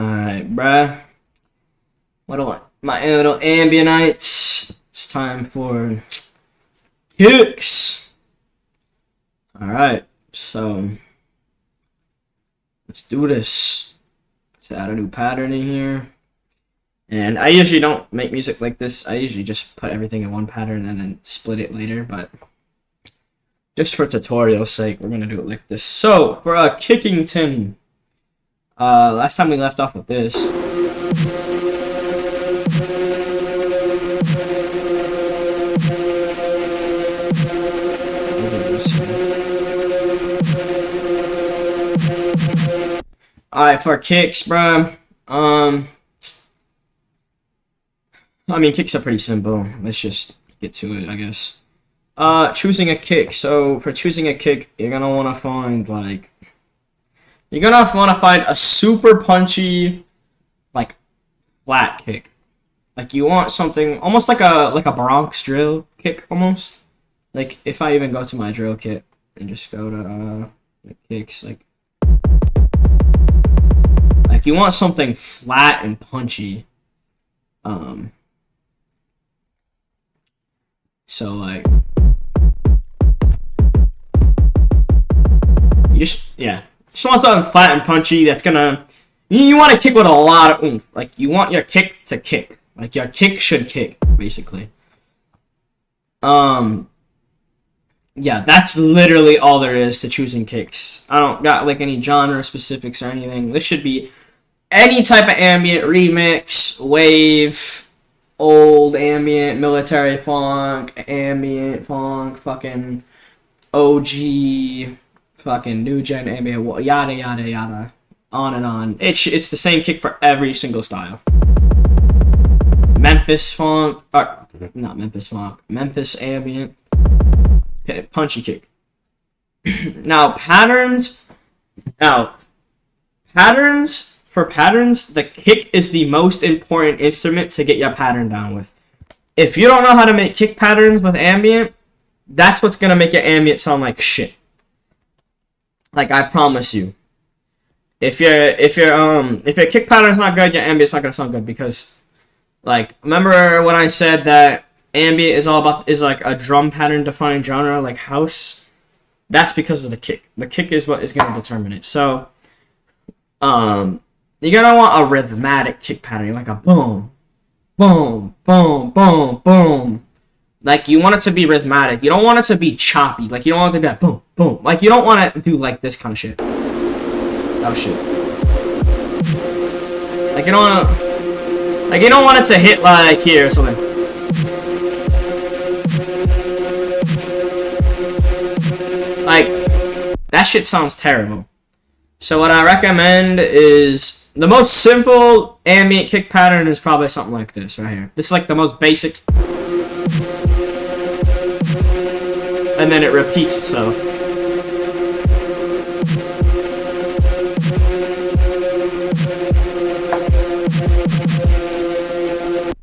Alright, bruh. What do I? My little ambienites. It's time for kicks. Alright, so let's do this. Let's add a new pattern in here. And I usually don't make music like this. I usually just put everything in one pattern and then split it later, but just for tutorial's sake, we're gonna do it like this. So for a Kickington, last time we left off with this. Alright, for kicks, bro. I mean, kicks are pretty simple. Let's just get to it, I guess. Choosing a kick. So for choosing a kick, you're gonna want to find a super punchy, like flat kick. Like you want something almost like a Bronx drill kick, almost. Like if I even go to my drill kit and just go to the kicks, like you want something flat and punchy. So like you just want something flat and punchy that's gonna, you want to kick with a lot of oomph. Like you want your kick to kick. Like your kick should kick, basically. Yeah, that's literally all there is to choosing kicks. I don't got like any genre specifics or anything. This should be any type of ambient, remix, wave, old ambient, military funk, ambient funk, fucking OG, fucking new gen ambient, yada yada yada, on and on. It's the same kick for every single style. Memphis funk, or not Memphis funk, Memphis ambient, punchy kick. Now patterns. For patterns, the kick is the most important instrument to get your pattern down with. If you don't know how to make kick patterns with ambient, that's what's gonna make your ambient sound like shit. Like I promise you. If your kick pattern's not good, your ambient's not gonna sound good, because like remember when I said that ambient is like a drum pattern defined genre like house? That's because of the kick. The kick is what is gonna determine it. So you're gonna want a rhythmatic kick pattern, like a boom, boom, boom, boom, boom. Like you want it to be rhythmatic. You don't want it to be choppy. Like you don't want it to be like boom, boom. Like you don't want to do like this kind of shit. Oh shit. Like you don't want it to hit like here or something. Like that shit sounds terrible. So what I recommend is, the most simple ambient kick pattern is probably something like this right here. This is like the most basic. And then it repeats itself.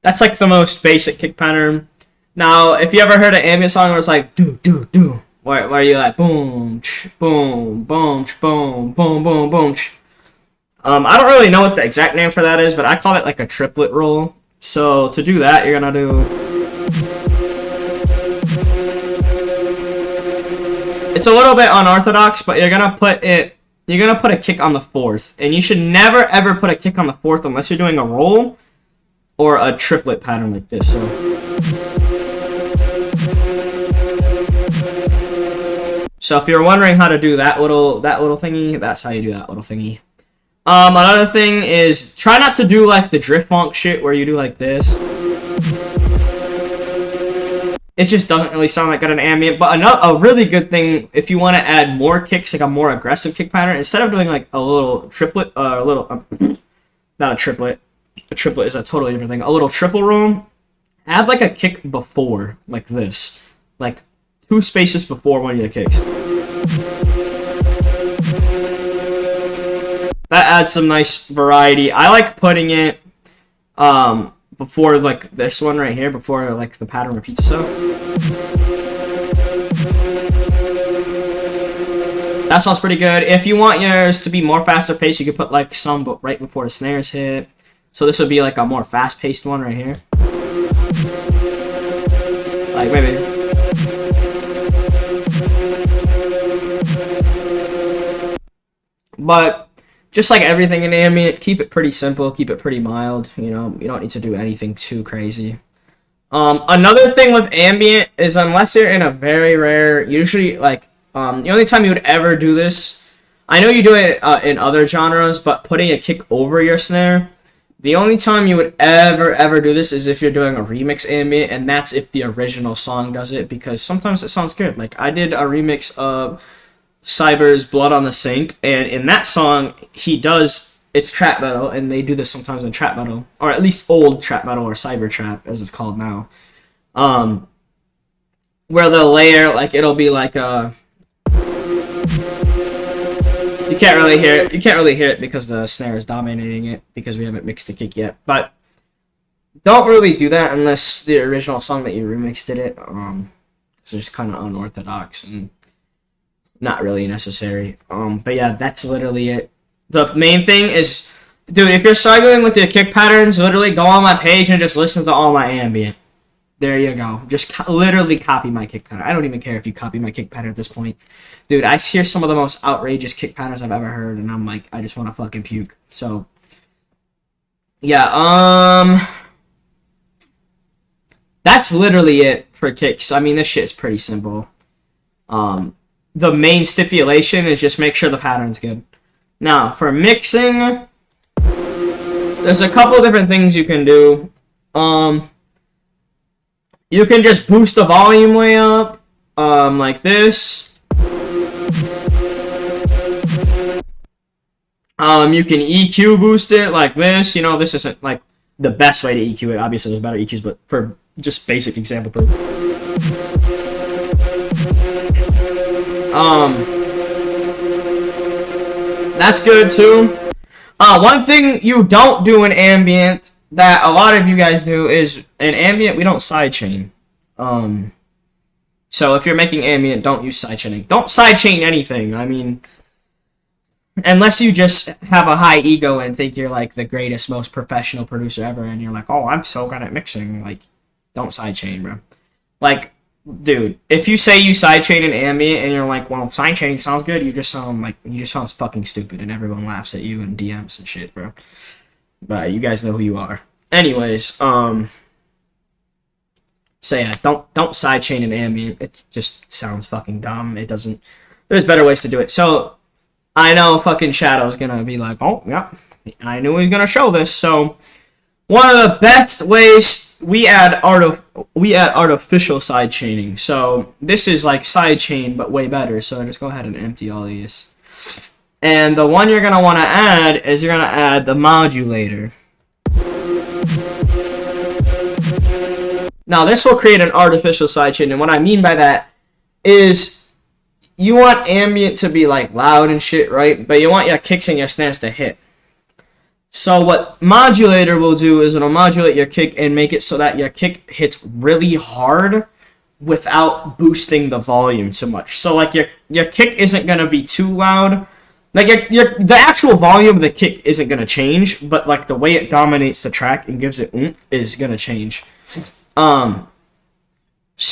That's like the most basic kick pattern. Now, if you ever heard an ambient song where it's like do do do, where you like boom, boom, boom, boom, boom, boom, boom. I don't really know what the exact name for that is, but I call it like a triplet roll. So to do that, you're gonna do. It's a little bit unorthodox, but you're gonna put a kick on the fourth, and you should never ever put a kick on the fourth unless you're doing a roll or a triplet pattern like this. So if you're wondering how to do that little thingy, that's how you do that little thingy. Another thing is try not to do like the drift funk shit where you do like this. It just doesn't really sound like good in ambient. But a really good thing, if you want to add more kicks, like a more aggressive kick pattern, instead of doing like a little triplet, not a triplet. A triplet is a totally different thing. A little triple roll. Add like a kick before, like this, like 2 spaces before one of your kicks. That adds some nice variety. I like putting it before like this one right here, before like the pattern repeats itself. That sounds pretty good. If you want yours to be more faster paced, you could put like some right before the snares hit. So this would be like a more fast paced one right here. Like maybe. But just like everything in ambient, keep it pretty simple, keep it pretty mild. You know, you don't need to do anything too crazy. Another thing with ambient is unless you're in a very rare, usually like the only time you would ever do this, I know you do it in other genres, but putting a kick over your snare, the only time you would ever do this is if you're doing a remix ambient, and that's if the original song does it, because sometimes it sounds good. Like I did a remix of Cyber's Blood on the Sink, and in that song he does, it's trap metal, and they do this sometimes in trap metal, or at least old trap metal, or cyber trap as it's called now, where the layer, like it'll be like a, you can't really hear it because the snare is dominating it, because we haven't mixed the kick yet. But don't really do that unless the original song that you remixed it. It's just kind of unorthodox and not really necessary. But yeah, that's literally it. The main thing is, dude, if you're struggling with your kick patterns, literally go on my page and just listen to all my ambient. There you go. Just literally copy my kick pattern. I don't even care if you copy my kick pattern at this point. Dude, I hear some of the most outrageous kick patterns I've ever heard, and I'm like, I just want to fucking puke. So, yeah, that's literally it for kicks. I mean, this shit is pretty simple. The main stipulation is just make sure the pattern's good. Now, for mixing, there's a couple different things you can do. You can just boost the volume way up, like this. You can EQ boost it like this. You know, this isn't like the best way to EQ it. Obviously, there's better EQs, but for just basic example proof. That's good too. One thing you don't do in ambient that a lot of you guys do is, in ambient we don't sidechain. So if you're making ambient, don't use sidechaining. Don't sidechain anything. I mean, unless you just have a high ego and think you're like the greatest, most professional producer ever, and you're like, oh, I'm so good at mixing. Like, don't sidechain, bro. Like, dude, if you say you sidechain in ambient and you're like, well, sidechaining sounds good, you just sound fucking stupid, and everyone laughs at you in DMs and shit, bro. But you guys know who you are. Anyways, so yeah, don't sidechain in ambient. It just sounds fucking dumb. It doesn't. There's better ways to do it. So I know fucking Shadow's gonna be like, oh yeah, I knew he was gonna show this. So one of the best ways, we add artificial sidechaining. So this is like sidechain but way better. So just go ahead and empty all these. And the one you're going to want to add is you're going to add the modulator. Now this will create an artificial sidechain, and what I mean by that is you want ambient to be like loud and shit, right? But you want your kicks and your snares to hit. So what modulator will do is it'll modulate your kick and make it so that your kick hits really hard without boosting the volume too much. So like your kick isn't going to be too loud. Like the actual volume of the kick isn't going to change, but like the way it dominates the track and gives it oomph is going to change. So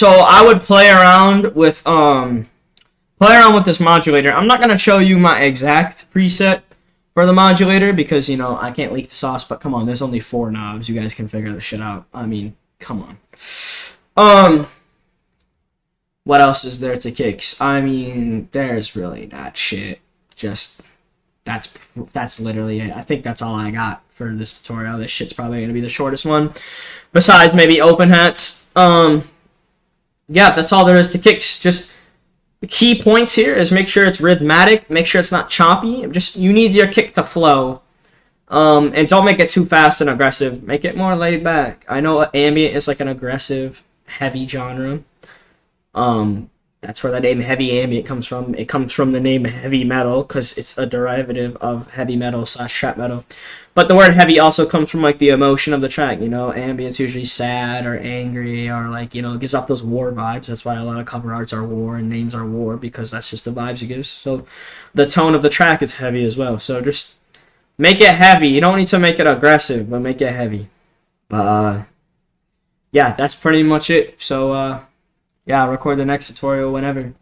I would play around with this modulator. I'm not going to show you my exact preset for the modulator because, you know, I can't leak the sauce, but come on, there's only 4 knobs. You guys can figure this shit out. I mean, come on. What else is there to kicks? I mean, there's really not shit. Just that's literally it. I think that's all I got for this tutorial. This shit's probably going to be the shortest one, besides maybe open hats. Yeah, that's all there is to kicks. Just the key points here is make sure it's rhythmatic, make sure it's not choppy. Just, you need your kick to flow. And don't make it too fast and aggressive. Make it more laid back. I know ambient is like an aggressive, heavy genre. That's where the name heavy ambient comes from. It comes from the name heavy metal because it's a derivative of heavy metal / trap metal. But the word heavy also comes from like the emotion of the track. You know, ambient's usually sad or angry or like, you know, it gives off those war vibes. That's why a lot of cover arts are war and names are war, because that's just the vibes it gives. So the tone of the track is heavy as well. So just make it heavy. You don't need to make it aggressive, but make it heavy. But yeah, that's pretty much it. So yeah, I'll record the next tutorial whenever.